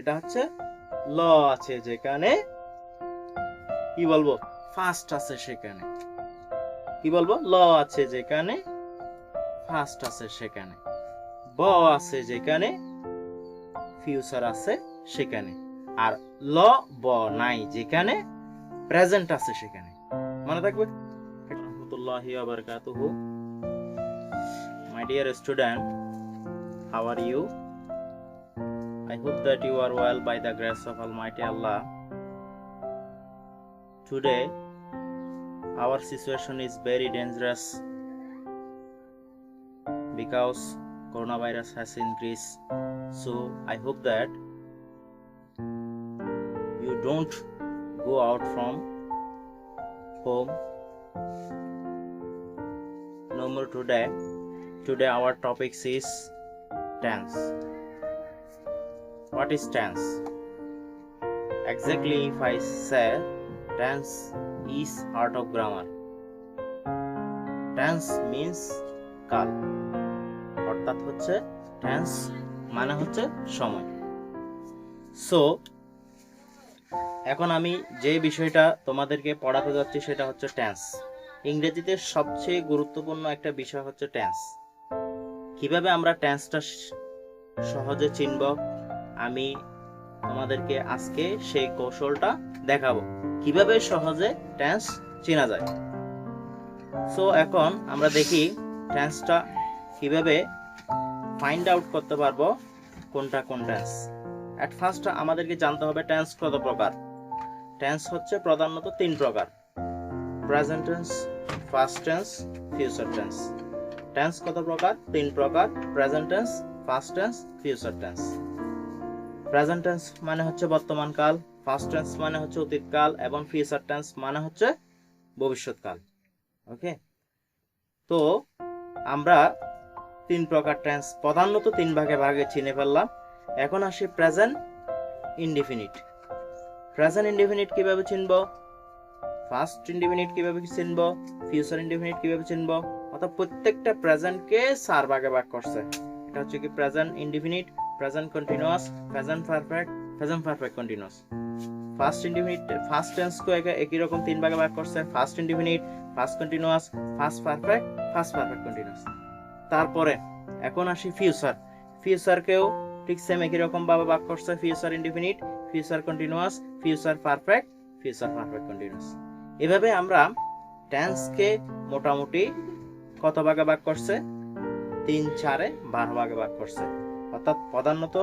সেটা হচ্ছে ল আছে যেখানে কি বলবো ফার্স্ট আছে সেখানে। কি বলবো? ল আছে যেখানে ফার্স্ট আছে সেখানে, ব আছে যেখানে ফিউচার আছে সেখানে, আর ল ব নাই যেখানে প্রেজেন্ট আছে সেখানে। মনে থাকবে? রাহমাতুল্লাহি ওয়া বারাকাতুহু। My dear student, how are you? I hope that you are well by the grace of Almighty Allah. Today, our situation is very dangerous because coronavirus has increased. So, I hope that you don't go out from home no more today. Today our topic is tense. What is tense? Exactly, if I say tense is art of grammar. Tense means কাল, অর্থাৎ হচ্ছে tense মানে হচ্ছে সময়। So এখন আমি যে বিষয়টা তোমাদেরকে পড়াতে যাচ্ছি সেটা হচ্ছে টেন্স। ইংরেজিতে সবচেয়ে গুরুত্বপূর্ণ একটা বিষয় হচ্ছে টেন্স। কিভাবে আমরা টেন্সটা সহজে চিনব, আমি তোমাদেরকে আজকে সেই কৌশলটা দেখাবো কিভাবে সহজে টেন্স চেনা যায়। সো এখন আমরা দেখি টেন্সটা কিভাবে ফাইন্ড আউট করতে পারবো কোনটা কোন টেন্স। এট ফার্স্ট আমাদেরকে জানতে হবে টেন্স কত প্রকার। টেন্স হচ্ছে প্রধানত তিন প্রকার: present tense, first tense, future tense. Tense কত প্রকার? তিন প্রকার: present tense, first tense, future tense. Present tense মানে হচ্ছে বর্তমান কাল, ফার্স্ট টেন্স মানে হচ্ছে অতীতকাল, এবং ফিউচার টেন্স মানে হচ্ছে ভবিষ্যৎকাল। ওকে, তো আমরা তিন প্রকার টেন্স প্রধানত তিন ভাগে চিনে ফেললাম। এখন আসি প্রেজেন্ট ইনডিফিনিট। প্রেজেন্ট ইনডিফিনিট কিভাবে চিনব, ফার্স্ট ইনডিফিনিট কিভাবে চিনব, ফিউচার ইনডিফিনিট কিভাবে চিনব, অর্থাৎ প্রত্যেকটা প্রেজেন্টকে চার ভাগে ভাগ করছে। এটা হচ্ছে কি present indefinite, present continuous, present perfect, present perfect continuous. Past indefinite past টেন্সকে একই রকম তিন ভাগে ভাগ করছে: past indefinite, past continuous, past perfect, past perfect continuous. তারপরে এখন আসি ফিউচার। ফিউচারকেও ঠিক সেম একই রকম ভাবে ভাগ করছে: future indefinite, future continuous, future perfect, future perfect continuous. এভাবে আমরা টেন্সকে মোটামুটি কত ভাগে ভাগ করছে? 3-4 12 ভাগে ভাগ করছে। অর্থাৎ প্রধানত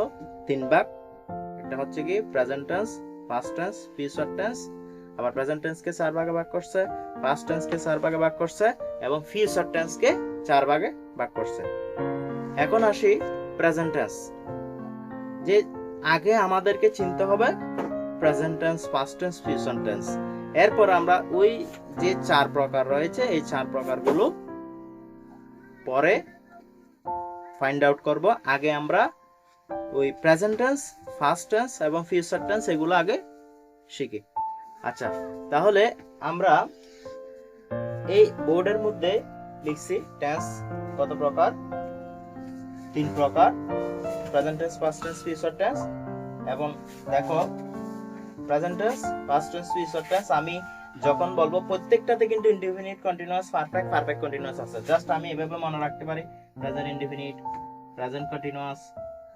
তিন ভাগ। একটা হচ্ছে কি present tense, first tense, future tense. আবার প্রেজেন্ট টেন্সকে 4 ভাগে ভাগ করছে, ফার্স্ট টেন্সকে 4 ভাগে ভাগ করছে, এবং ফিউচার টেন্সকে 4 ভাগে ভাগ করছে। এখন আসি প্রেজেন্ট টেন্স। যে আগে আমাদেরকে চিনতে হবে present tense, first tense, future tense. এরপর আমরা ওই যে 4 প্রকার রয়েছে এই 4 প্রকারগুলো পরে ফাইন্ড আউট করব। আগে আমরা ওই প্রেজেন্ট টেন্স, ফার্স্ট টেন্স এবং ফিউচার টেন্স এগুলো আগে শিখি। আচ্ছা, তাহলে আমরা এই বোর্ডের মধ্যে লিখছি টেন্স কত প্রকার? 3 প্রকার: present tense, first tense, future tense. এবং দেখো present tense, first tense, future tense আমি যখন বলবো প্রত্যেকটাতে কিন্তু indefinite, continuous, perfect, perfect continuous আছে। জাস্ট আমি এভাবে মনে রাখতে পারি: present indefinite, present continuous,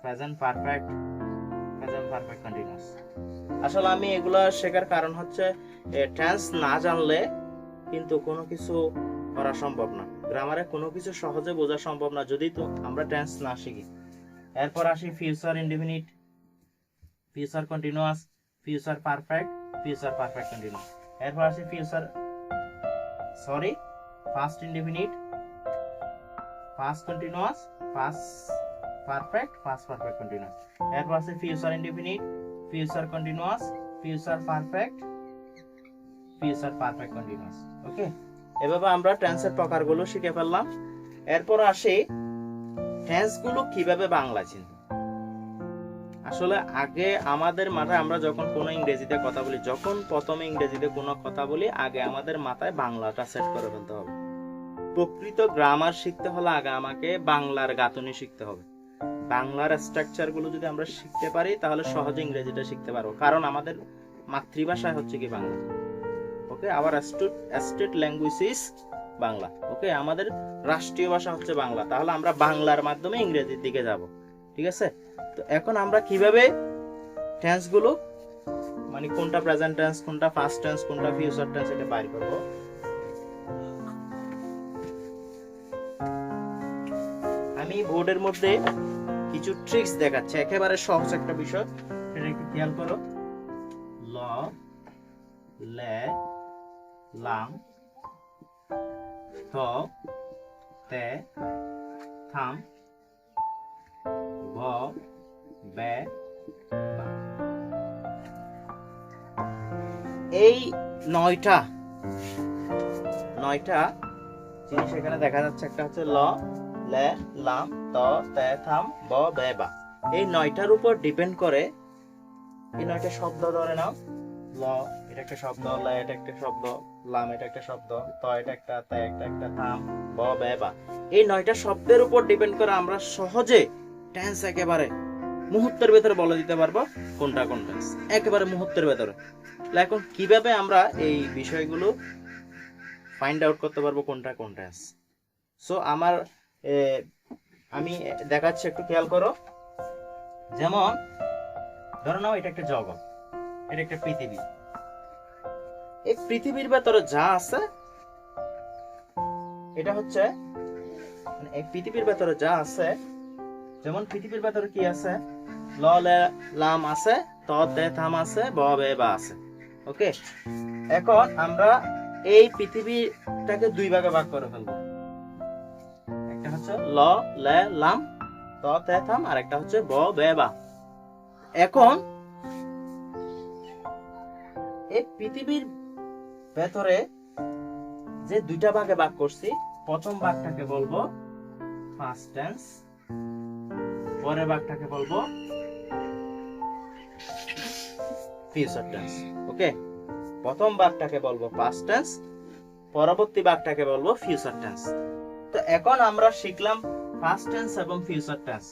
present perfect, present perfect continuous. আসলে আমি এগুলো শেখার কারণ হচ্ছে টেন্স না জানলে কিন্তু কোনো কিছু করা সম্ভব না। গ্রামারে কোনো কিছু সহজে বোঝা সম্ভব না যদি তো আমরা টেন্স না শিখি। এরপর আসি future indefinite, future continuous, future perfect, future perfect continuous. এরপর আসি past indefinite, past continuous, past perfect, past perfect continuous. এরপর আসি future indefinite, future continuous, future perfect, future perfect continuous. Okay, এভাবে আমরা টেন্সের প্রকারগুলো শিখে ফেললাম। এরপর আসি টেন্সগুলো কিভাবে বাংলায় চিনব। আসলে আগে আমাদের মাথায় আমরা যখন কোনো ইংরেজিতে কথা বলি, যখন প্রথমে ইংরেজিতে কোনো কথা বলি, আগে আমাদের মাথায় বাংলাটা সেট করে ফেলতে হবে। প্রকৃত গ্রামার শিখতে হলে আগে আমাকে বাংলার গাঁথুনি শিখতে হবে। বাংলার স্ট্রাকচার গুলো যদি আমরা শিখতে পারি তাহলে সহজে ইংরেজিটা শিখতে পারবো, কারণ আমাদের মাতৃভাষা হচ্ছে কি Bangla. Okay, our state language is Bangla. Okay, আমাদের রাষ্ট্রীয় ভাষা হচ্ছে বাংলা, তাহলে আমরা বাংলার মাধ্যমে ইংরেজির দিকে যাব। ঠিক আছে, তো এখন আমরা কিভাবে টেন্স গুলো, মানে কোনটা প্রেজেন্ট টেন্স, কোনটা পাস্ট টেন্স, কোনটা ফিউচার টেন্স, এটা বাইর করব। আমি বোর্ডের মধ্যে কিছু ট্রিক্স দেখাচ্ছি, একেবারে সহজ একটা বিষয়, এটা একটু খেয়াল করো। ল, লে, লাম, ত, তে, থাম, ব, বে, বা। এই নয়টা জিনিস এখানে দেখা যাচ্ছে। একটা হচ্ছে ল, লে, লাম, ত, তে, থাম, ব, বে, বা। এই নয়টার উপর ডিপেন্ড করে এই নয়টা শব্দ। ধরে নাও, ল এটা একটা শব্দ, লে এটা একটা শব্দ, লাম এটা একটা শব্দ, ত এটা একটা, তে এটা একটা, থাম, ব, বে, বা। এই নয়টা শব্দের উপর ডিপেন্ড করে আমরা সহজে টেন্স একেবারে মুহূর্তের ভেতরে বলে দিতে পারবো কোনটা কোন টেন্স, একেবারে মুহূর্তের ভেতরে। এখন কিভাবে আমরা এই বিষয়গুলো ফাইন্ড আউট করতে পারবো কোনটা কোন টেন্স? সো আমি দেখাচ্ছি, একটু খেয়াল করো। যেমন ধরে নাও এটা একটা জগৎ, এটা একটা পৃথিবী। এই পৃথিবীর ভেতরে যা আছে এটা হচ্ছে, মানে এই পৃথিবীর ভেতরে যা আছে, যেমন পৃথিবীর ভেতরে কি আছে, ল, লে, লাম আছে, ত, তে, থাম আছে, ব, বে, বা আছে। ওকে, এখন আমরা এই পৃথিবীটাকে দুই ভাগে ভাগ করে ফেলবো। একটা হচ্ছে ল, লে, লাম, ত, তে, থাম, আর একটা হচ্ছে ব, বে, বা। এখন এই পৃথিবীর ভেতরে যে দুইটা ভাগে ভাগ করছি, প্রথম ভাগটাকে বলবো ফার্স্ট টেন্স, পরের ভাগটাকে বলবো ফিউচার টেন্স। ওকে, প্রথম ভাগটাকে বলবো পাস্ট টেন্স, পরবর্তী ভাগটাকে বলবো ফিউচার টেন্স। তো এখন আমরা শিখলাম পাস্ট টেন্স এবং ফিউচার টেন্স।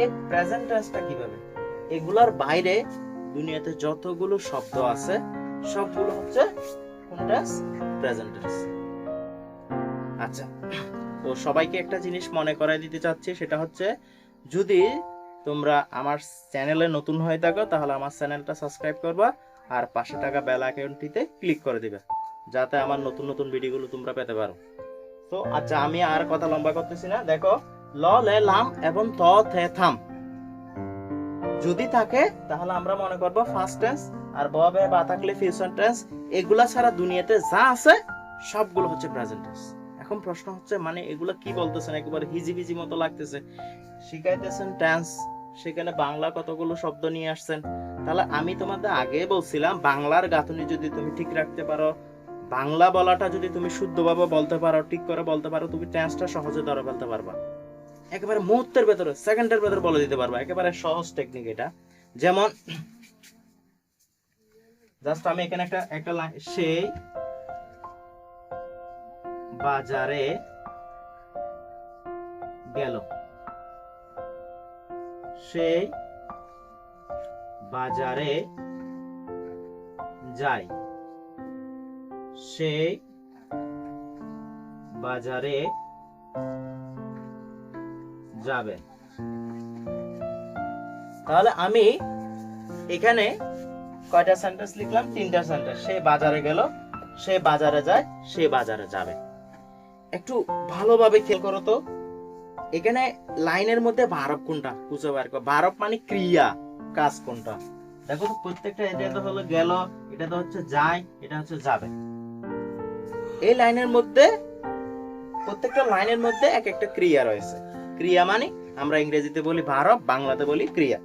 এই প্রেজেন্ট টেন্সটা কিভাবে? এগুলার বাইরে দুনিয়াতে যতগুলো শব্দ আছে সবগুলো হচ্ছে কোন টেন্স? Present tense. আচ্ছা, তো সবাইকে একটা জিনিস মনে করাই দিতে চাচ্ছি, সেটা হচ্ছে যদি তোমরা আমার চ্যানেলে নতুন হয়ে থাকো তাহলে আমার চ্যানেলটা সাবস্ক্রাইব করবা, আর পাশে থাকা বেল আইকনটিতে ক্লিক করে দিবে, যাতে আমার নতুন নতুন ভিডিওগুলো তোমরা পেতে পারো। তো আচ্ছা, আমি আর কথা লম্বা করতেছি না। দেখো, ল, লে, লাম এবং ত, থে, থাম যদি থাকে তাহলে আমরা মনে করব ফার্স্ট টেন্স, আর ব, বে, বা থাকলে ফিউচার টেন্স। এগুলা ছাড়া দুনিয়াতে যা আছে সবগুলো হচ্ছে প্রেজেন্ট টেন্স। এখন প্রশ্ন হচ্ছে, মানে এগুলা কি বলতেছেন, একেবারে হিজিবিজি মতো লাগতেছে, শিখাইতেছেন টেন্স, সেখানে বাংলা কতগুলো শব্দ নিয়ে আসছেন। তাহলে আমি তোমাদের আগে বলছিলাম, বাংলার গাঁথনি যদি তুমি ঠিক রাখতে পারো, বাংলা বলাটা যদি তুমি শুদ্ধভাবে বলতে পারো, ঠিক করে বলতে পারো, তুমি টেন্সটা সহজে ধরে ফেলতে পারবা, একেবারে মুহূর্তের ভেতরে, সেকেন্ডের ভেতরে বলে দিতে পারবা। একেবারে সহজ টেকনিক এটা। যেমন জাস্ট আমি এখানে একটা লাইন, সেই বাজারে গেল, সেই বাজারে যায়, সেই বাজারে যাবে। তাহলে আমি এখানে কয়টা সেন্টেন্স লিখলাম? তিনটা সেন্টেন্স। সে বাজারে গেল, সে বাজারে যায়, সে বাজারে যাবে। একটু ভালোভাবে খেয়াল করো তো, এখানে লাইনের মধ্যে ভারব কোনটা খুঁজে বের করো। ভারব মানে ক্রিয়া, কাজ কোনটা। দেখো তো, প্রত্যেকটা, এটা তো হলো গেল, এটা তো হচ্ছে যায়, এটা হচ্ছে যাবে। এই লাইনের মধ্যে, প্রত্যেকটা লাইনের মধ্যে এক একটা ক্রিয়া রয়েছে। ক্রিয়া মানে আমরা ইংরেজিতে বলি ভারব, বাংলাতে বলি ক্রিয়া।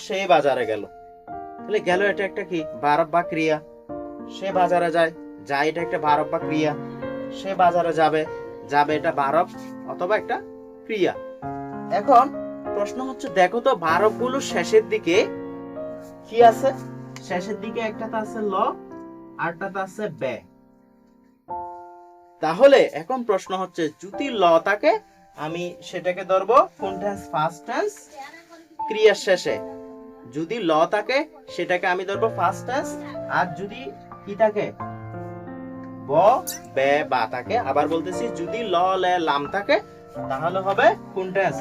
সে বাজারে গেল, তাহলে গেল এটা একটা কি? ভারব বা ক্রিয়া। সে বাজারে যায়, যায় এটা একটা ভারব বা ক্রিয়া। সে বাজারে যাবে, যাবে এটা ভারব অথবা একটা ক্রিয়া। এখন প্রশ্ন হচ্ছে, দেখো তো ভারব গুলো শেষের দিকে কি আছে? শেষের দিকে একটাতে আছে ল, আরটাতে আছে বে। তাহলে এখন প্রশ্ন হচ্ছে, যদি ল থাকে আমি সেটাকে ধরবো কোন টেন্স? ফার্স্ট টেন্স ক্রিয়ার শেষে। যদি ল থাকে সেটাকে আমি ধরবো ফার্স্ট টেন্স, আর যদি কি থাকে ব বে বা থাকে, আবার বলতেছি যদি ল লে লাম থাকে তাহলে হবে কোন টেন্স?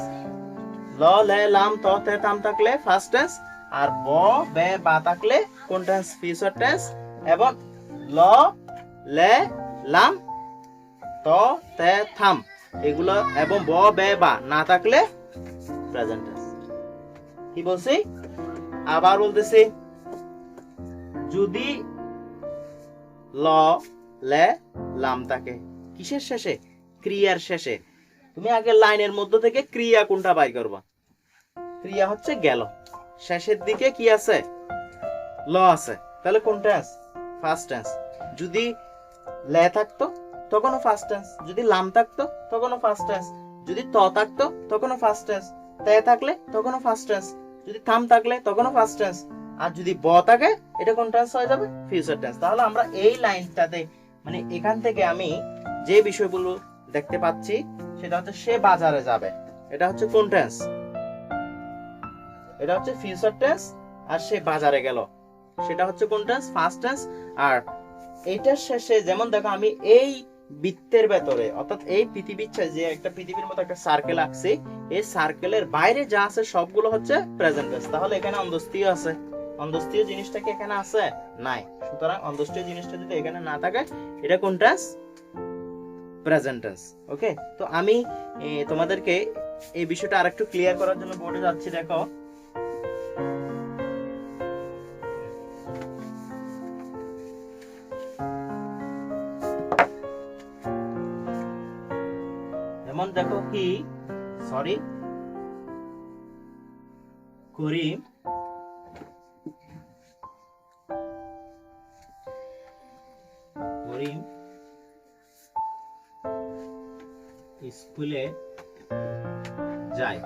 ল লে লাম ত তে তাম থাকলে ফার্স্ট টেন্স, আর ব বে বা থাকলে কোন টেন্স? Future tense. এবং ল লে লাম ত তে থাম এগুলো এবং ব বে বা না থাকলে প্রেজেন্ট টেন্স। কি বলছি? আবার বলতেছি যদি ল লে লাম থাকে কিসের শেষে? ক্রিয়ার শেষে। তুমি আগে লাইনের মধ্যে থেকে ক্রিয়া কোনটা বাই করবা? ক্রিয়া হচ্ছে গেল, শেষের দিকে কি আছে? ল আছে, তাহলে কোন টেন্স? First tense. যদি লে থাকতো তখনও ফার্স্ট টেন্স, যদি লাম থাকতো তখনও ফার্স্ট টেন্স, যদি ত থাকতো তখনও ফার্স্ট টেন্স, তে থাকলে তখনও ফার্স্ট টেন্স, যদি থাম থাকলে তখনও ফার্স্ট টেন্স, আর যদি ব থাকে এটা কোন টেন্স হয়ে যাবে? Future tense. তাহলে আমরা এই লাইনটাতে মানে এখান থেকে আমি যে বিষয়গুলো দেখতে পাচ্ছি সেটা হচ্ছে সে বাজারে যাবে, এটা হচ্ছে কোন টেন্স? এটা হচ্ছে ফিউচার টেন্স। আর সে বাজারে গেল সেটা হচ্ছে কোন টেন্স? First tense. আর এইটার শেষে যেমন দেখো আমি এই বৃত্তের ভেতরে অর্থাৎ এই পৃথিবীর যে একটা পৃথিবীর মতো একটা সার্কেল আঁকছি, এই সার্কেলের বাইরে যা আছে সবগুলো হচ্ছে প্রেজেন্ট টেন্স। তাহলে এখানে অন্তস্থীয় আছে, অন্তস্থীয় জিনিসটা কি এখানে আছে? নাই। সুতরাং অন্তস্থীয় জিনিসটা যদি এখানে না থাকে এটা কোন টেন্স? Present tense. ওকে, তো আমি তোমাদেরকে এই বিষয়টা আরেকটু ক্লিয়ার করার জন্য বোর্ডে যাচ্ছি। দেখো যেমন দেখো কি করিম স্কুলে যায়।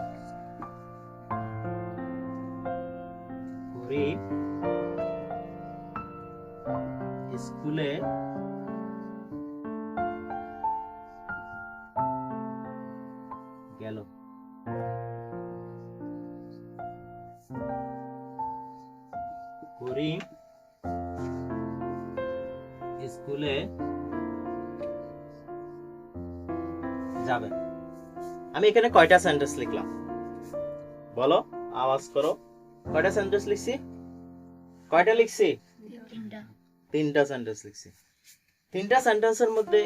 করিম স্কুলে গেল। করিম স্কুলে যাবে। আমি এখানে কয়টা সেন্টেন্স লিখলাম বলো, আওয়াজ করো। কয়টা সেন্টেন্স লিখছি? কয়টা লিখছি? তিনটা সেন্টেন্স লিখছি। তিনটা সেন্টেন্সের মধ্যে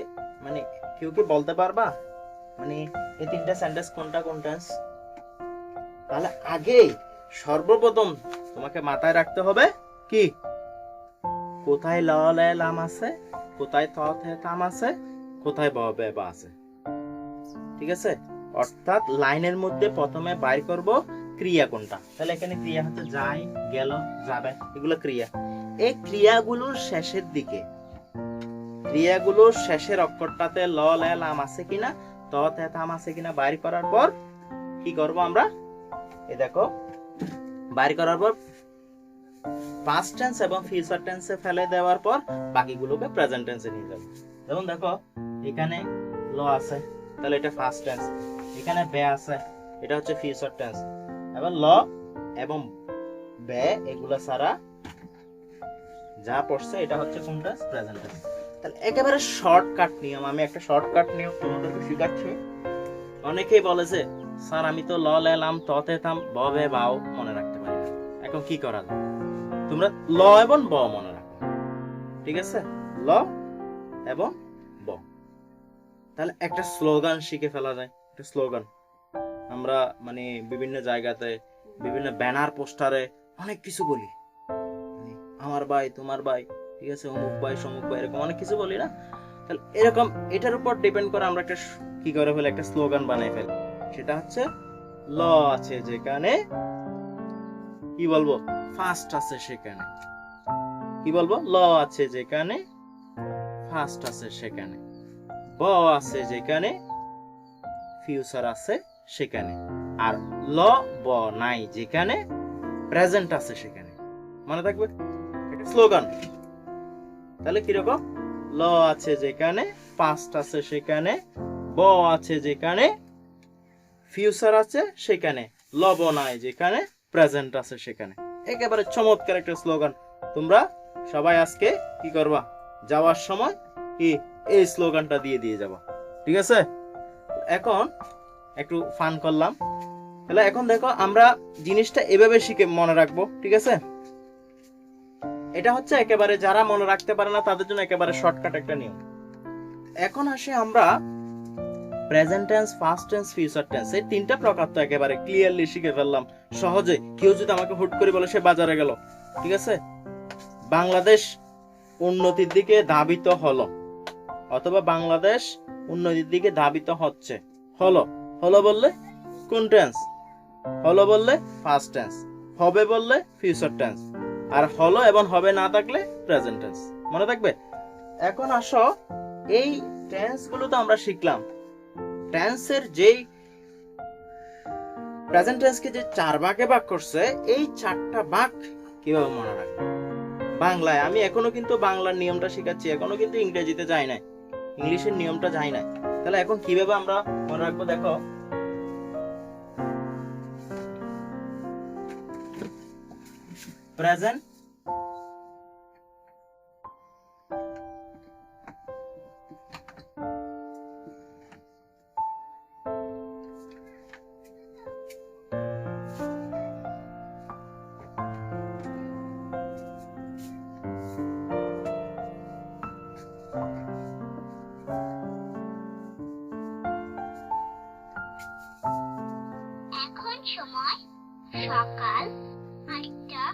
মানে কেউ কি বলতে পারবা মানে এই তিনটা সেন্টেন্স কোনটা কোন টেন্স? তাহলে আগে সর্বপ্রথম তোমাকে মাথায় রাখতে হবে কি কোথায় ল লে লাম আছে, কোথায় ত থে থাম আছে, কোথায় ব বে বা আছে। ঠিক আছে, অর্থাৎ লাইনের মধ্যে প্রথমে বাইর করব ক্রিয়া কোনটা। তাহলে এখানে ক্রিয়া হচ্ছে যায়, গেল, যাবে, এগুলো ক্রিয়া। এই ক্রিয়াগুলোর শেষের দিকে ক্রিয়াগুলোর শেষের অক্ষরটাতে ল লে লাম আছে কিনা, ত থে থাম আছে কিনা বাইর করার পর কি করব আমরা? এই দেখো বাইর করার পর পাস্ট টেন্স এবং ফিউচার টেন্সে ফেলে দেওয়ার পর বাকিগুলোকে প্রেজেন্ট টেন্সে নিয়ে যাব। যেমন দেখো এখানে ল আছে তাহলে এটা ফার্স্ট টেন্স, এখানে বে আছে এটা হচ্ছে ফিউচার টেন্স, এবং ল এবং বে এগুলা ছাড়া যা পড়ছে এটা হচ্ছে কোন টেন্স? Present tense. তাহলে একেবারে শর্টকাট নিয়ম, আমি একটা শর্টকাট নিয়ম তোমাদেরকে শেখাচ্ছি। অনেকেই বলে যে স্যার আমি তো ল লে লাম ত থে থাম ব বে বাও মনে রাখতে পারি না। এখন কি করা যায়? তোমরা ল এবং ব মনে রাখো। ঠিক আছে, ল এবং ব। তাহলে একটা স্লোগান শিখে ফেলা যায়। একটা স্লোগান আমরা মানে বিভিন্ন জায়গাতে বিভিন্ন ব্যানার পোস্টারে অনেক কিছু বলি, আমার ভাই তোমার ভাই, ঠিক আছে, অমুক ভাই সমুক ভাই, এরকম অনেক কিছু বলি না? তাহলে এরকম এটার উপর ডিপেন্ড করে আমরা একটা কি করে ফেলে একটা স্লোগান বানাই ফেলি। সেটা হচ্ছে ল আছে যেখানে কি বলবো? ফার্স্ট আছে সেখানে। কি বলবো? ল আছে যেখানে ফার্স্ট আছে সেখানে, ব আছে যেখানে ফিউচার আছে সেখানে, আর ল ব নাই যেখানে প্রেজেন্ট আছে সেখানে। মনে থাকবে এটা স্লোগান। তাহলে কিরকম? ল আছে যেখানে ফার্স্ট আছে সেখানে, ব আছে যেখানে ফিউচার আছে সেখানে, লব নাই যেখানে প্রেজেন্ট আছে সেখানে। একেবারে চমৎকার একটা স্লোগান। তোমরা সবাই আজকে কি করবা, যাওয়ার সময় কি এই স্লোগানটা দিয়ে দিয়ে যাবা, ঠিক আছে? এখন একটু ফান করলাম, তাহলে এখন দেখো আমরা জিনিসটা এভাবে শিখে মনে রাখবো, ঠিক আছে? এটা হচ্ছে একেবারে যারা মনে রাখতে পারে না তাদের জন্য একেবারে শর্টকাট একটা নিয়ম। এখন আসে আমরা present tense, fast tense, future tense, এই তিনটা প্রকার তো একেবারে ক্লিয়ারলি শিখে ফেললাম সহজে। কেউ যদি আমাকে হুট করে বলে সে বাজারে গেল, ঠিক আছে, বাংলাদেশ উন্নতির দিকে ধাবিত হলো, অথবা বাংলাদেশ উন্নতির দিকে ধাবিত হচ্ছে, হলো, হলো বললে কোন টেন্স? হলো বললে ফাস্ট টেন্স, হবে বললে ফিউচার টেন্স, আর হলো এবং হবে না থাকলে প্রেজেন্ট টেন্স। মনে থাকবে? এখন আসো, এই টেন্স গুলো তো আমরা শিখলাম। টেন্সের যেই প্রেজেন্ট টেন্সকে যে 4 ভাগে ভাগ করছে, এই 4টা ভাগ কিভাবে মনে রাখবে? বাংলায় আমি এখনো কিন্তু বাংলার নিয়মটা শিখাচ্ছি, এখনো কিন্তু ইংরেজিতে যাই নাই, ইংলিশের নিয়মটা যাই নাই। তাহলে এখন কিভাবে আমরা মনে রাখবো? দেখো, প্রেজেন্ট এখন সময় সকাল 8টা।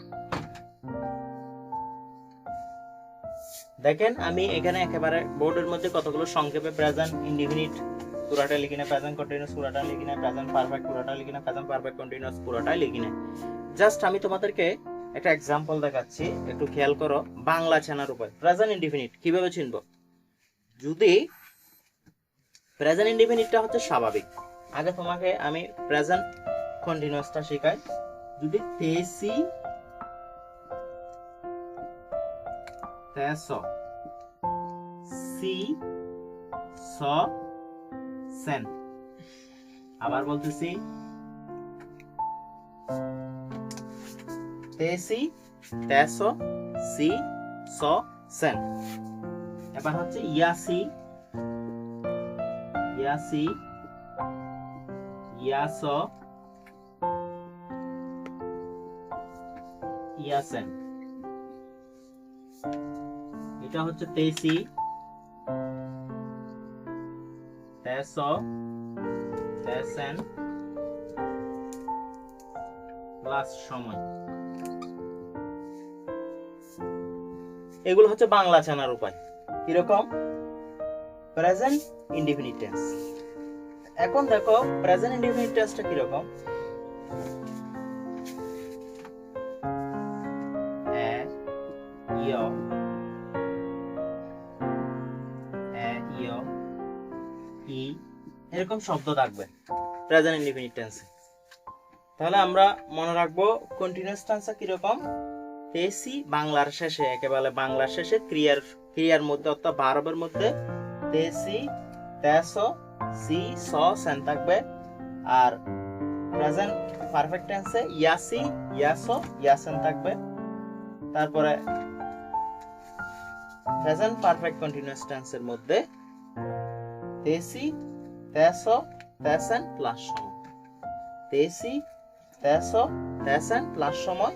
দেখেন আমি এখানে একেবারে বোর্ডের মধ্যে কতগুলো সংক্ষেপে প্রেজেন্ট ইনডিফিনিট পুরাটা লিখি না, প্রেজেন্ট কন্টিনিউয়াস পুরাটা লিখি না, প্রেজেন্ট পারফেক্ট পুরাটা লিখি না, প্রেজেন্ট পারফেক্ট কন্টিনিউয়াস পুরাটাই লিখি না। জাস্ট আমি তোমাদেরকে একটা এক্সাম্পল দেখাচ্ছি, একটু খেয়াল করো। বাংলা চেনার উপায়, প্রেজেন্ট ইনডিফিনিট কিভাবে চিনব? যদি প্রেজেন্ট ইনডিফিনিটটা হচ্ছে স্বাভাবিক, আগে তোমাকে আমি প্রেজেন্ট কন্টিনিউয়াসটা শেখাই। যদি তেসি, তেস, সি, স, সেন, আবার বলতেছি, তেসি, তেস, সি, স, সেন। এবার হচ্ছে ইয়াসি, ইয়াসি, ইয়াস, ইয়াসেন। এটা হচ্ছে তেসি, তেস, তেসেন প্লাস সময়। এগুলো হচ্ছে বাংলা চেনার উপায়। কিরকম? Present indefinite tense. এখন দেখো প্রেজেন্ট ইনডিফিনিট টেন্সটা কিরকম? এ, ইয়, এ, ইয়, ই, এরকম শব্দ থাকবে প্রেজেন্ট ইনডিফিনিট টেন্সে। তাহলে আমরা মনে রাখবো কন্টিনিউয়াস টেন্সটা কিরকম? তেসি, বাংলার শেষে, একেবারে বাংলার শেষে ক্রিয়ার মধ্যে অর্থাৎ ভার্বের মধ্যে তেসি, তেস, সি, স, সেন থাকবে। আর প্রেজেন্ট পারফেক্ট টেন্সে ইয়াসি, ইয়াস, ইয়াসেন থাকবে। তারপরে প্রেজেন্ট পারফেক্ট কন্টিনিউয়াস টেন্সের মধ্যে তেসি, তেস, তেসেন প্লাস সময়, তেসি, তেস, তেসেন প্লাস সময়।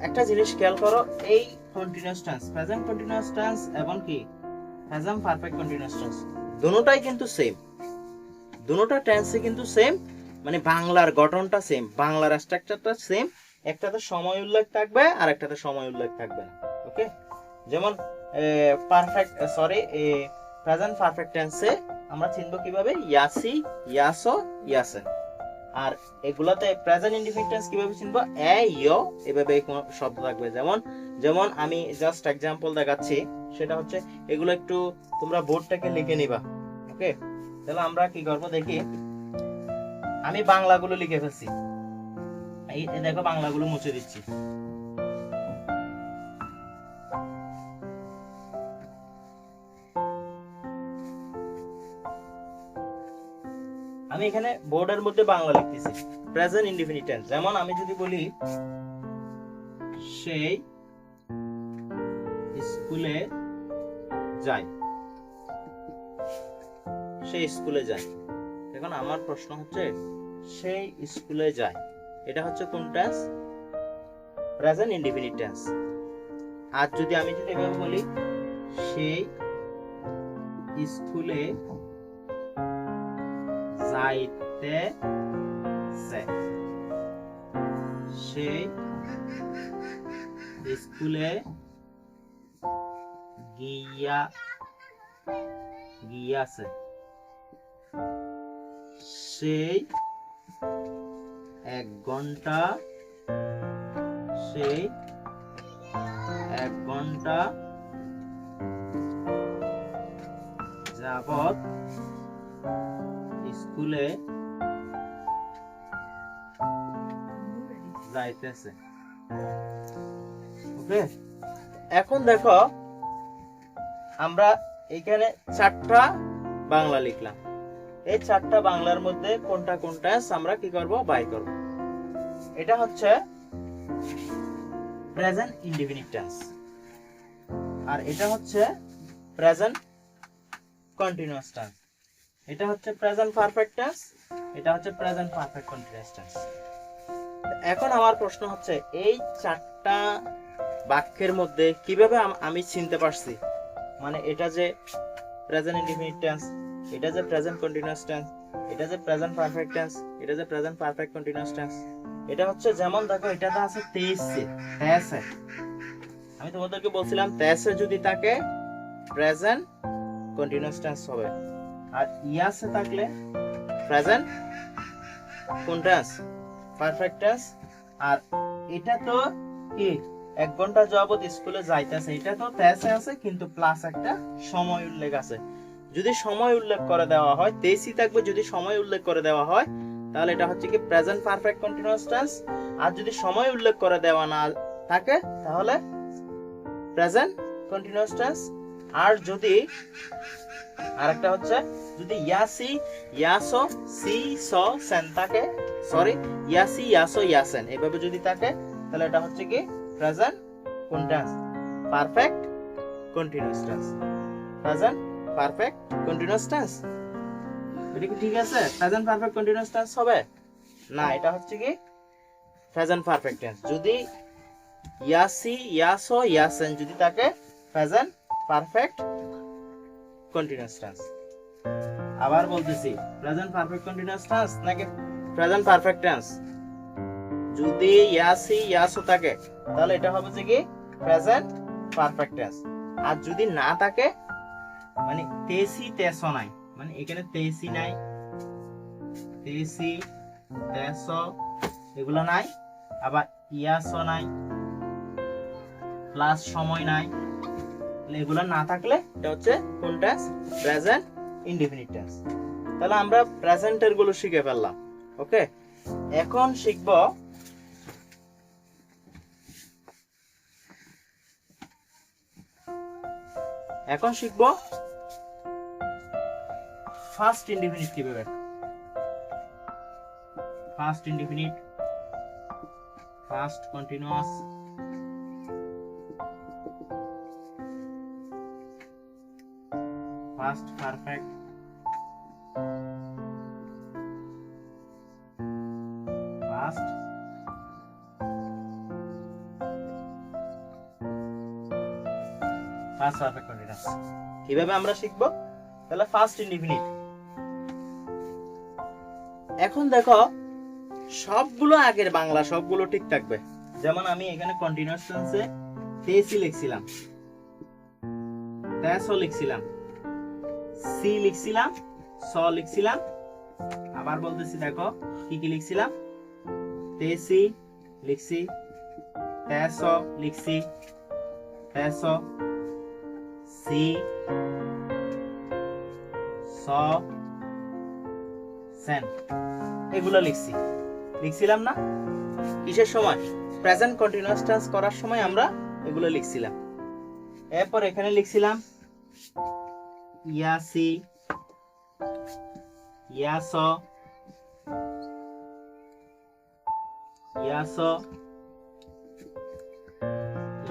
একটা জিনিস খেয়াল করো, এই continuous tense, present continuous tense এবং কি প্রেজেন্ট পারফেক্ট কন্টিনিউয়াস টেন্স, দুটোটাই কিন্তু সেম, দুটোটা টেন্সই কিন্তু সেম, মানে বাংলার গঠনটা সেম, বাংলার স্ট্রাকচারটা সেম। একটাতে সময় উল্লেখ থাকবে আর একটাতে সময় উল্লেখ থাকবে না। ওকে, যেমন পারফেক্ট প্রেজেন্ট পারফেক্ট টেন্সে আমরা চিনব কিভাবে? ইয়াসি, ইয়াস, ইয়াসেন। আর এগুলাতে প্রেজেন্ট ইনডিফিনিট টেন্স কিভাবে চিনবো? এ, ইয়, এভাবে কোন শব্দ থাকবে। যেমন আমি জাস্ট एग्जांपल দেখাচ্ছি, সেটা হচ্ছে এগুলো একটু তোমরা বোর্ডটাকে লিখে নিবা। ওকে, তাহলে আমরা কি করব দেখি। আমি বাংলাগুলো লিখে ফেলছি, এই দেখো বাংলাগুলো মুছে দিচ্ছি। আমি এখানে বোর্ডের মধ্যে বাংলা লিখতেছি প্রেজেন্ট ইনডিফিনিট টেন্স। যেমন আমি যদি বলি সেই স্কুলে যায়, সেই স্কুলে যায়। এখন আমার প্রশ্ন হচ্ছে সেই স্কুলে যায়, এটা হচ্ছে কোন টেন্স? Present indefinite tense. আর যদি আমি এভাবে বলি সেই স্কুলে যাইতেছে, সেই স্কুলে গিয়াছে, সেই 1 ঘন্টা যাবত স্কুলে যাইতেছে। ওকে, এখন দেখো আমরা এখানে 4টা বাংলা লিখলাম। এই 4টা বাংলার মধ্যে কোনটা কোন টেন্স আমরা কি করব? বাই করব। এটা হচ্ছে প্রেজেন্ট ইনডিফিনিট টেন্স, আর এটা হচ্ছে প্রেজেন্ট কন্টিনিউয়াস টেন্স। এটা হচ্ছে প্রেজেন্ট পারফেক্ট টেন্স, এটা হচ্ছে প্রেজেন্ট পারফেক্ট কন্টিনিউয়াস টেন্স। এখন আমার প্রশ্ন হচ্ছে এই 4টা বাক্যের মধ্যে কিভাবে আমি চিনতে পারছি মানে এটা যে প্রেজেন্ট ইনডিফিনিট টেন্স, এটা যে প্রেজেন্ট কন্টিনিউয়াস টেন্স, এটা যে প্রেজেন্ট পারফেক্ট টেন্স, এটা যে প্রেজেন্ট পারফেক্ট কন্টিনিউয়াস টেন্স। এটা হচ্ছে যেমন দেখো এটাতে আছে তেইশে, আমি তোমাদেরকে বলছিলাম তেইশে যদি থাকে প্রেজেন্ট কন্টিনিউয়াস টেন্স হবে, আর ইয়াসে থাকলে প্রেজেন্ট কোন টেন্স? Perfect tense. আর এটা তো কি 1 ঘন্টা যাবত স্কুলে যাইতেছে, এটা তো তেইশে আছে কিন্তু প্লাস একটা সময় উল্লেখ আছে। যদি সময় উল্লেখ করে দেওয়া হয় তেইশই থাকবে, যদি সময় উল্লেখ করে দেওয়া হয় তাহলে এটা হচ্ছে কি প্রেজেন্ট পারফেক্ট কন্টিনিউয়াস টেন্স। আর যদি সময় উল্লেখ করে দেওয়া না থাকে তাহলে প্রেজেন্ট কন্টিনিউয়াস টেন্স। আর যদি আরেকটা হচ্ছে যদি ইয়াসি ইয়াসো সি স সেন থাকে, সরি ইয়াসি ইয়াসো ইয়াসেন এভাবে যদি থাকে তাহলে এটা হচ্ছে কি প্রেজেন্ট কোন tense? Perfect continuous tense. Present perfect continuous tense. এটা কি ঠিক আছে? প্রেজেন্ট পারফেক্ট কন্টিনিউয়াস টেন্স হবে না, এটা হচ্ছে কি প্রেজেন্ট পারফেক্ট টেন্স। যদি ইয়াসি ইয়াসো ইয়াসেন যদি থাকে প্রেজেন্ট পারফেক্ট কন্টিনিউয়াস টেন্স। আবার বলতেছি প্রেজেন্ট পারফেক্ট কন্টিনিউয়াস টেন্স নাকি প্রেজেন্ট পারফেক্ট টেন্স? যদি ইয়াসি ইয়াসো থাকে তাহলে এটা হবে যে কি প্রেজেন্ট পারফেক্ট টেন্স। আর যদি না থাকে মানে তেসি তেসো নাই, মানে এখানে তেসি নাই, তেসি তেসো এগুলো নাই, আবার ইয়াসো নাই, প্লাস সময় নাই, এগুলো না থাকলে এটা হচ্ছে কোন টেন্স? Present indefinite tense. তাহলে আমরা প্রেজেন্টের গুলো শিখে ফেললাম। ওকে, এখন শিখব ফার্স্ট ইনডিফিনিট কিভাবে। First indefinite, past continuous, past perfect, past perfect continuous কিভাবে আমরা শিখব। তাহলে ফার্স্ট ইনডিফিনিট, এখন দেখো সবগুলো আগের বাংলা সবগুলো ঠিক থাকবে। যেমন আমি এখানে কন্টিনিউয়াস টেন্সে তেসি লিখছিলাম, তেসো লিখছিলাম, সি লিখছিলাম, স লিখছিলাম। আবার বলতেছি দেখো কি কি লিখছিলাম, তেসি লিখছি, তেসো লিখছি, তেসো, সি, স, সেন এগুলো লিখছিলাম না? কিসের সময়? প্রেজেন্ট কন্টিনিউয়াস টেন্স করার সময় আমরা এগুলো লিখছিলাম। এরপর এখানে লিখছিলাম ইয়াসি, ইয়াসো, ইয়াসো,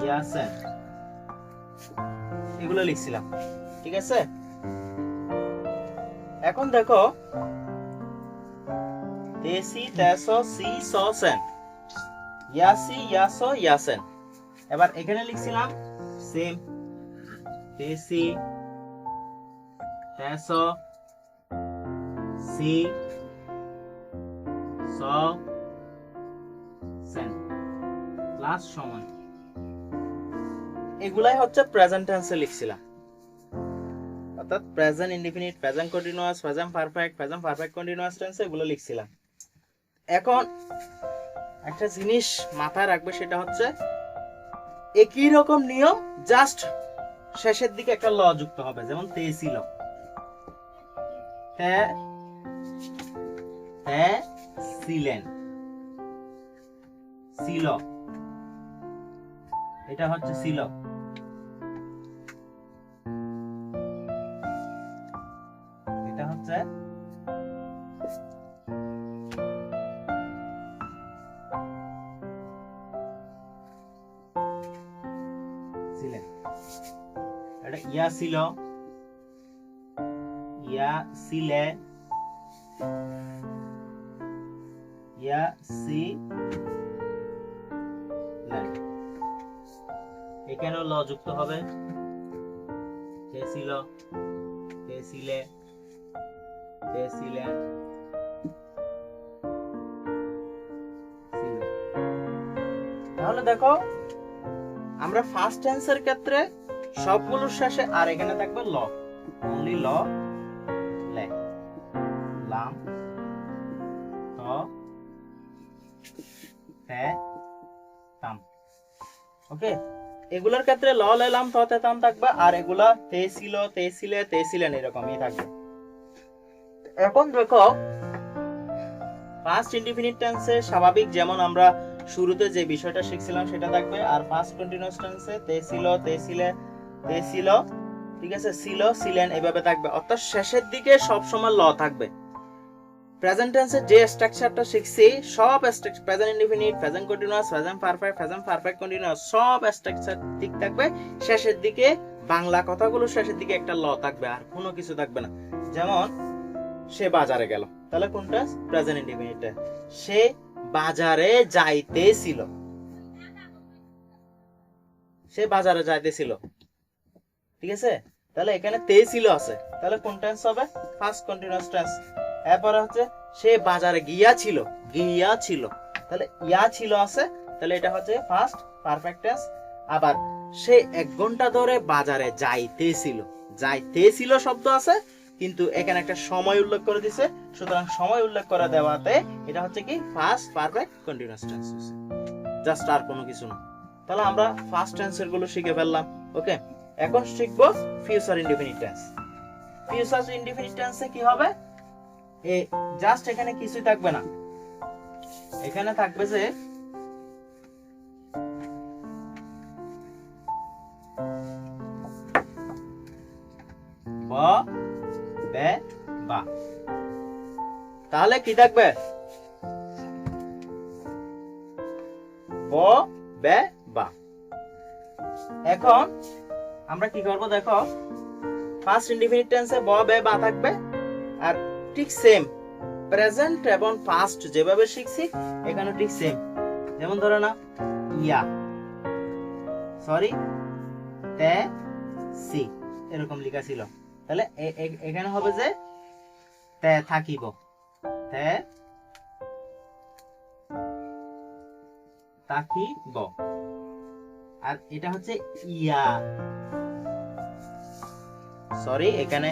ইয়াসেন, এগুলো লিখছিলাম। ঠিক আছে, এখন দেখো তেসি, তেসো, সি, সো, সেন, ইয়াসি, ইয়াসো, ইয়াসেন। এবার এখানে লিখছিলাম সেম, তেসি, তেসো, সি, সো, সেন প্লাস সমান। এগুলাই হচ্ছে প্রেজেন্ট টেন্সে লিখছিলাম, অর্থাৎ present indefinite, present continuous, present perfect continuous টেন্সে এগুলো লিখছিলাম। এখন একটা জিনিস মাথায় রাখবে, সেটা হচ্ছে একই রকম নিয়ম, জাস্ট শেষের দিকে একটা ল যুক্ত হবে। যেমন তে ছিল, তে ছিলেন, ছিল, এটা হচ্ছে ছিল। এটা হচ্ছে ছিলেন। এটা ইয়া ছিল, ইয়া ছিলে, ইয়া সি, এখানেও ল যুক্ত হবে। তে ছিল, তে ছিলে, তে ছিলেন, ছিল। তাহলে দেখো আমরা ফার্স্ট টেন্সের ক্ষেত্রে সবগুলোর শেষে আর এখানে থাকবে ল, অনলি ল, লে, লাম, ত, তে, তাম। ওকে, এগুলোর ক্ষেত্রে ল, লে, লাম, ত, তে, তাম থাকবে, আর এগুলা তে ছিল, তে ছিলে, তে ছিলেন এরকমই থাকবে। এখন দেখো ফার্স্ট ইনডিফিনিট টেন্সে স্বাভাবিক যেমন আমরা শুরুতে যে বিষয়টা শিখছিলাম সেটা থাকবে, আর ফার্স্ট কন্টিনিউয়াস টেন্সে তে ছিল, তে ছিলে, তে ছিল, ঠিক আছে, ছিল, ছিলেন এভাবে থাকবে, অর্থাৎ শেষের দিকে সব সময় ল থাকবে। প্রেজেন্ট টেন্সে যে স্ট্রাকচারটা শিখছি সব structure, present indefinite, present continuous, present perfect continuous, সব স্ট্রাকচার ঠিক থাকবে। শেষের দিকে বাংলা কথাগুলো শেষের দিকে একটা ল থাকবে, আর কোনো কিছু থাকবে না। যেমন সে বাজারে গেল, তাহলে কোনটা প্রেজেন্ট ইনডিফিনিট? সে বাজারে যাইতেছিল, সে বাজারে যাইতেছিল, ঠিক আছে। তাহলে এখানে তে ছিল আছে, তাহলে কোন টেন্স হবে? First continuous tense. এরপরে হচ্ছে সে বাজারে গিয়াছিল, গিয়াছিল, তাহলে ইয়া ছিল আছে, তাহলে এটা হচ্ছে ফার্স্ট পারফেক্ট টেন্স। আবার সে 1 ঘন্টা ধরে বাজারে যাইতেছিল, যাইতেছিল শব্দ আছে, কিন্তু এখানে একটা সময় উল্লেখ করে দিছে, সুতরাং সময় উল্লেখ করে দেওয়াতে এটা হচ্ছে কি past perfect continuous tense, just আর কোনো কিছু না। তাহলে আমরা ফার্স্ট টেন্সের গুলো শিখে ফেললাম। ওকে, এখন শিখবো future indefinite tense. Future indefinite টেন্সে কি হবে? জাস্ট এখানে কিছুই থাকবে না, এখানে থাকবে যে ব, বে, বা। তাহলে কি থাকবে? ব, বে, বা। এখন আমরা কি করব দেখো, ফার্স্ট ইনডিফিনিট টেন্সে ব, বে, বা থাকবে, আর ঠিক সেম প্রেজেন্ট এবং পাস্ট যেভাবে শিখছি এখানে ঠিক সেম। যেমন ধরো না, ইয়া, সরি, তে, সি এরকম লেখা ছিল, তাহলে এখানে হবে যে তে থাকিব, তে থাকিব। আর এটা হচ্ছে ইয়া, সরি এখানে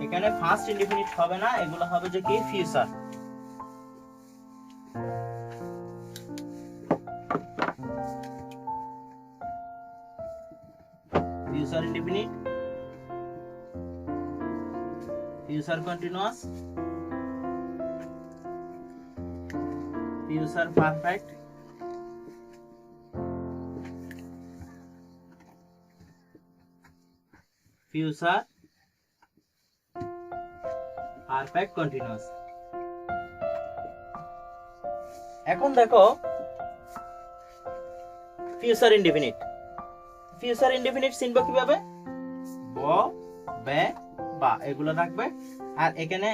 এখানে ফার্স্ট ইনডিফিনিট হবে না, এগুলো হবে যে কি future. Future indefinite, future continuous, future perfect, future perfect continuous. এখন দেখো ফিউচার ইনডিফিনিট। ফিউচার ইনডিফিনিট চিনব কিভাবে? ব, বে, বা এগুলো থাকবে। আর এখানে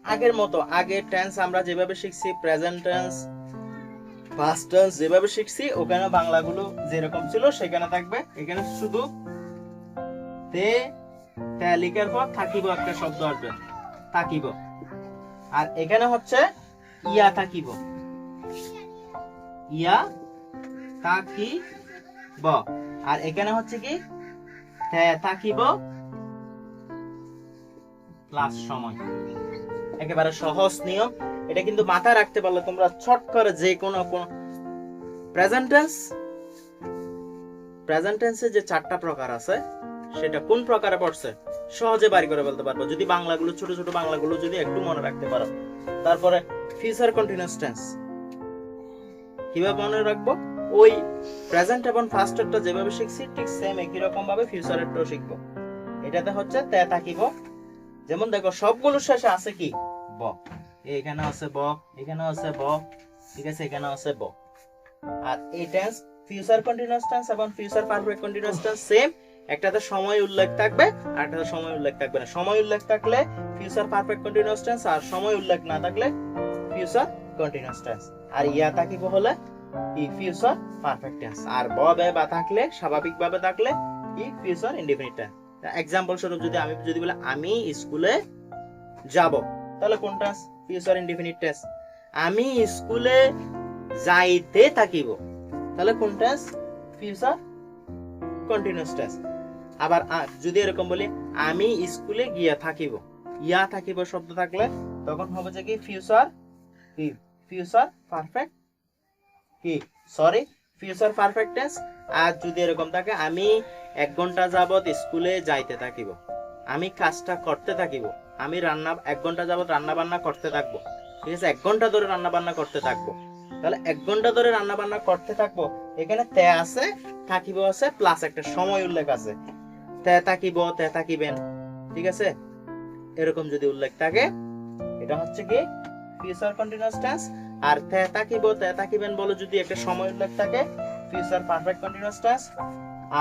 আগের মতো আগের টেন্স আমরা যেভাবে শিখছি, প্রেজেন্ট টেন্স, পাস্ট টেন্স যেভাবে শিখছি, ওখানে বাংলাগুলো যেরকম ছিল সেখানে থাকবে। এখানে শুধু তে লিখার পর থাকিব একটা শব্দ আসবে, থাকিব। আর এখানে হচ্ছে ইয়া থাকিব, ইয়া থাকিব। আর এখানে হচ্ছে কি থাকিব প্লাস সময়। একেবারে সহজ নিয়ম। এটা কিন্তু মাথায় রাখতে পারলে তোমরা ছট করে যে কোনো প্রেজেন্ট টেন্সে যে 4টা প্রকার আছে সেটা কোন প্রকারে পড়ছে সহজে বাড়ি করে বলতে পারবো, যদি বাংলাগুলো ছোট ছোট বাংলাগুলো যদি একটু মনে রাখতে পারো। তারপরে ফিউচার কন্টিনিউয়াস টেন্স কিভাবে মনে রাখবো? ওই প্রেজেন্ট এবং ফাস্টেরটা যেভাবে শিখছি ঠিক সেম একই রকম ভাবে ফিউচারেরটাও শিখবো। এটাতে হচ্ছে তে থাকিব। যেমন দেখো সবগুলো শেষে আছে কি? ব। এখানে আছে ব, এখানে আছে ব, ঠিক আছে, এখানে আছে ব। আর এই টেন্স ফিউচার কন্টিনিউয়াস টেন্স এবং future perfect continuous tense same. একটাতে সময় উল্লেখ থাকবে আর একটাতে সময় উল্লেখ থাকবে না। সময় উল্লেখ থাকলে ফিউচার পারফেক্ট কন্টিনিউয়াস টেন্স, আর সময় উল্লেখ না থাকলে ফিউচার কন্টিনিউয়াস টেন্স। আর ইয়া থাকিব হলে কি? Future perfect tense. আর ব, বে, বা থাকলে স্বাভাবিকভাবে থাকলে কি? Future indefinite tense. এক্সাম্পল স্বরূপ যদি আমি বলে আমি স্কুলে যাব, তাহলে কোনটা ফিউচার ইনডিফিনিট টেন্স? আমি স্কুলে যাইতে থাকিব, তাহলে কোনটা ফিউচার কন্টিনিউয়াস টেন্স। আবার যদি এরকম বলি আমি স্কুলে গিয়া থাকিব, ইয়া থাকিব শব্দ থাকলে তখন হবে যে কি? ফিউচার পারফেক্ট কি? Sorry, future perfect tense. আর যদি এরকম থাকে আমি 1 ঘন্টা যাবত স্কুলে যাইতে থাকিব, আমি কাজটা করতে থাকিব, আমি 1 ঘন্টা যাবত রান্না বান্না করতে থাকবো, ঠিক আছে, 1 ঘন্টা ধরে রান্না বান্না করতে থাকবো। তাহলে 1 ঘন্টা ধরে রান্না বান্না করতে থাকবো, এখানে তে আছে, থাকিব আছে, প্লাস একটা সময় উল্লেখ আছে, তে থাকিব, তে থাকিবেন, ঠিক আছে। এরকম যদি উল্লেখ থাকে এটা হচ্ছে কি? Future continuous tense. আর তে থাকিব, তে থাকিবেন বলে যদি একটা সময় উল্লেখ থাকে, ফিউচার পারফেক্ট কন্টিনিউয়াস টেন্স।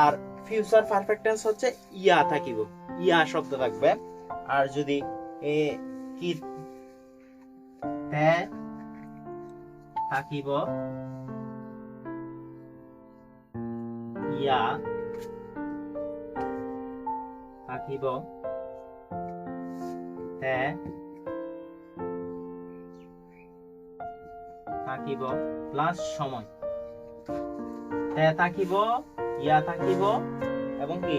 আর ফিউচার পারফেক্ট টেন্স হচ্ছে ইয়া থাকিব, ইয়া শব্দ থাকবে। আর যদি কি তে থাকিব, ইয়া থাকিব, তে থাকিব প্লাস সময়, তে থাকিব, ইয়া থাকিব এবং কি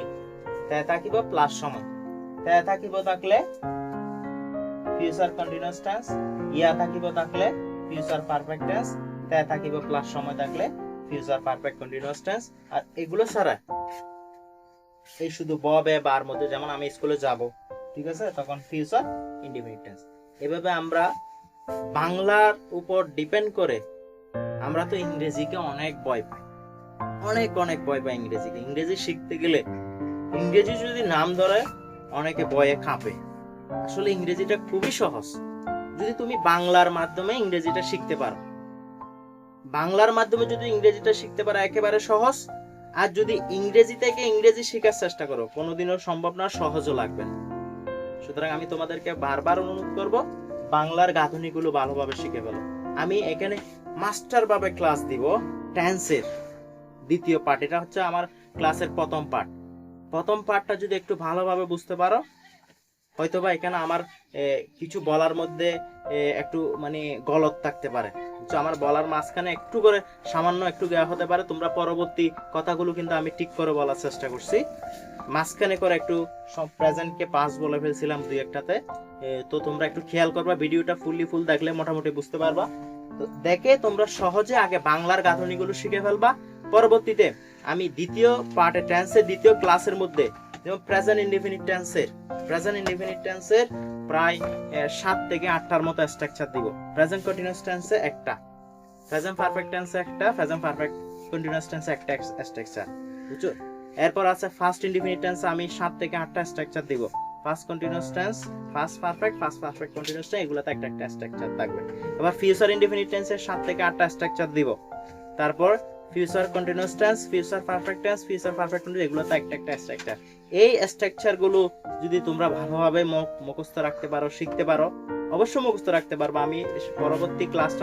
তে থাকিব প্লাস সময়। তে থাকিব থাকলে ফিউচার কন্টিনিউয়াস টেন্স, ইয়া থাকিব থাকলে ফিউচার পারফেক্ট টেন্স, তে থাকিব প্লাস সময় থাকলে ফিউচার পারফেক্ট কন্টিনিউয়াস টেন্স। আর এগুলো ছাড়া এই শুধু ব, বে, বার মধ্যে যেমন আমি স্কুলে যাব, ঠিক আছে, তখন ফিউচার ইনডিফিনিট টেন্স। এভাবে আমরা বাংলার উপর ডিপেন্ড করে আমরা তো ইংরেজিকে অনেক ভয় পাই, অনেক ভয় পাই ইংরেজিকে। ইংরেজি শিখতে গেলে ইংরেজি যদি নাম ধরে অনেকে ভয়ে কাঁপে। আসলে ইংরেজিটা খুবই সহজ যদি তুমি বাংলার মাধ্যমে ইংরেজিটা শিখতে পারো। বাংলার মাধ্যমে যদি ইংরেজিটা শিখতে পারো একেবারে সহজ। আর যদি ইংরেজি থেকে ইংরেজি শেখার চেষ্টা করো কোনোদিনও সম্ভব না, সহজও লাগবে না। সুতরাং আমি তোমাদেরকে বারবার অনুরোধ করব বাংলার গাঁথনিগুলো ভালোভাবে শিখে ফেলো। আমি এখানে মাস্টার ভাবে ক্লাস দিব টেন্সের 2য় পার্ট। এটা হচ্ছে আমার ক্লাসের প্রথম পার্টটা যদি একটু ভালোভাবে বুঝতে পারো, হয়তোবা এখানে আমার কিছু বলার মধ্যে একটু মানে গলত থাকতে পারে, তো আমার বলার মাঝখানে একটু করে সামান্য একটু দেওয়া হতে পারে। তোমরা পরবর্তী কথাগুলো কিন্তু আমি ঠিক করে বলার চেষ্টা করছি। মাঝখানে করে একটু সব প্রেজেন্টকে পাস বলে ফেলছিলাম 2-1টাতে, তো তোমরা একটু খেয়াল করবা, ভিডিওটা ফুল দেখলে মোটামুটি বুঝতে পারবা। তো দেখে তোমরা সহজে আগে বাংলার গাঁথনিগুলো শিখে ফেলবা। পরবর্তীতে আমি 2য় পার্টে টেন্সের 2য় ক্লাসের মধ্যে যেমন প্রেজেন্ট ইনডিফিনিট টেন্সের প্রায় 7 থেকে 8টার মতো স্ট্রাকচার দিব। প্রেজেন্ট কন্টিনিউয়াস টেন্সে একটা, প্রেজেন্ট পারফেক্ট টেন্সে একটা, প্রেজেন্ট পারফেক্ট কন্টিনিউয়াস টেন্সে একটা স্ট্রাকচার, বুঝছো। এরপর আছে ফার্স্ট ইনডিফিনিট টেন্সে আমি 7 থেকে 8টা স্ট্রাকচার দিব। First continuous tense, first perfect continuous tense, এগুলোতে একটা একটা স্ট্রাকচার থাকবে। এবার ফিউচার ইনডিফিনিট টেন্সের 7 থেকে 8টা স্ট্রাকচার দিব। তারপর future continuous tense, future perfect tense, future perfect continuous, এগুলোতে একটা একটা স্ট্রাকচার। এই স্ট্রাকচার গুলো যদি তোমরা ভালোভাবে মুখস্থ রাখতে পারো, শিখতে পারো, অবশ্যই মুখস্থ রাখতে পারবে। আমি পরবর্তী ক্লাসটা